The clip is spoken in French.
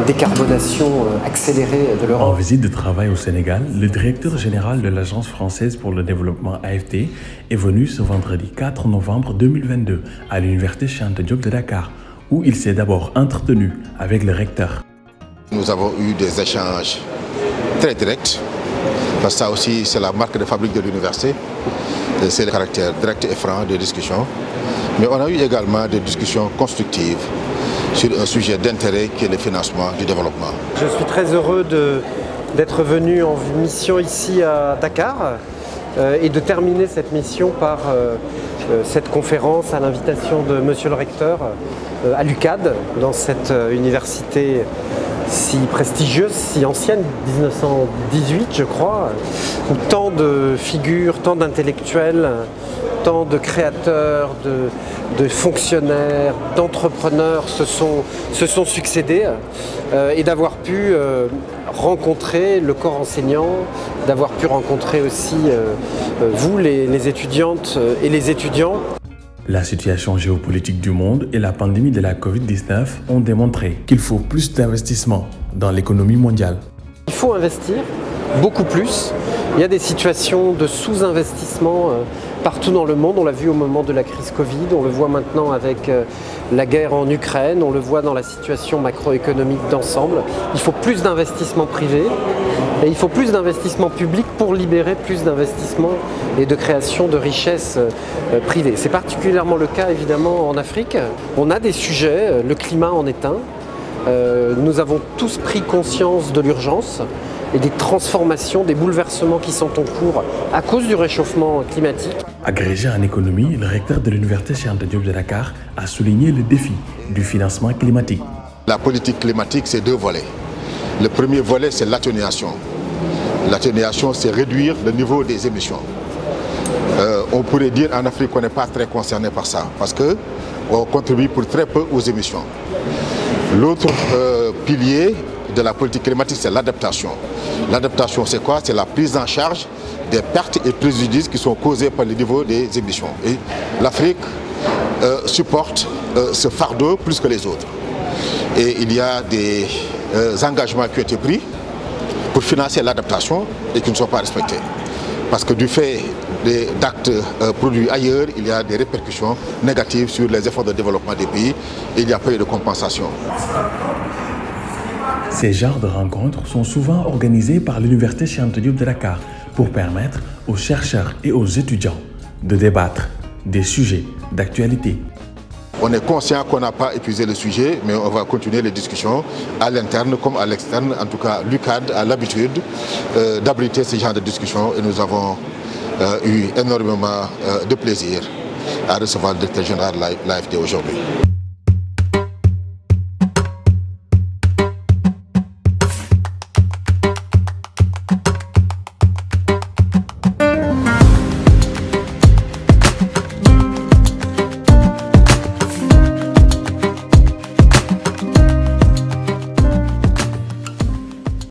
décarbonation accélérée de l'Europe. En visite de travail au Sénégal, le directeur général de l'Agence française pour le développement AFD est venu ce vendredi 4 novembre 2022 à l'Université Cheikh Anta Diop de Dakar, où il s'est d'abord entretenu avec le recteur. Nous avons eu des échanges très directs, parce que ça aussi c'est la marque de fabrique de l'université, c'est le caractère direct et franc des discussions. Mais on a eu également des discussions constructives sur un sujet d'intérêt qui est le financement du développement. Je suis très heureux d'être venu en mission ici à Dakar et de terminer cette mission par cette conférence à l'invitation de Monsieur le Recteur à l'UCAD, dans cette université si prestigieuse, si ancienne, 1918 je crois, où tant de figures, tant d'intellectuels, tant de créateurs, de fonctionnaires, d'entrepreneurs se sont succédés, et d'avoir pu rencontrer le corps enseignant, d'avoir pu rencontrer aussi vous, les étudiantes et les étudiants. La situation géopolitique du monde et la pandémie de la Covid-19 ont démontré qu'il faut plus d'investissement dans l'économie mondiale. Il faut investir beaucoup plus. Il y a des situations de sous-investissement partout dans le monde. On l'a vu au moment de la crise Covid, on le voit maintenant avec la guerre en Ukraine, on le voit dans la situation macroéconomique d'ensemble. Il faut plus d'investissement privé et il faut plus d'investissement public pour libérer plus d'investissement et de création de richesses privées. C'est particulièrement le cas évidemment en Afrique. On a des sujets, le climat en est un. Nous avons tous pris conscience de l'urgence et des transformations, des bouleversements qui sont en cours à cause du réchauffement climatique. Agrégé en économie, le recteur de l'Université Cheikh Anta Diop de Dakar a souligné le défi du financement climatique. La politique climatique, c'est deux volets. Le premier volet, c'est l'atténuation. L'atténuation, c'est réduire le niveau des émissions. On pourrait dire en Afrique qu'on n'est pas très concerné par ça, parce qu'on contribue pour très peu aux émissions. L'autre pilier de la politique climatique, c'est l'adaptation. L'adaptation, c'est quoi? C'est la prise en charge des pertes et préjudices qui sont causés par le niveau des émissions. Et l'Afrique supporte ce fardeau plus que les autres. Et il y a des engagements qui ont été pris pour financer l'adaptation et qui ne sont pas respectés. Parce que du fait d'actes produits ailleurs, il y a des répercussions négatives sur les efforts de développement des pays et il n'y a pas eu de compensation. Ces genres de rencontres sont souvent organisés par l'Université Cheikh Anta Diop de Dakar pour permettre aux chercheurs et aux étudiants de débattre des sujets d'actualité. On est conscient qu'on n'a pas épuisé le sujet, mais on va continuer les discussions à l'interne comme à l'externe. En tout cas, l'UCAD a l'habitude d'abriter ce genre de discussions et nous avons eu énormément de plaisir à recevoir le directeur général de l'AFD aujourd'hui.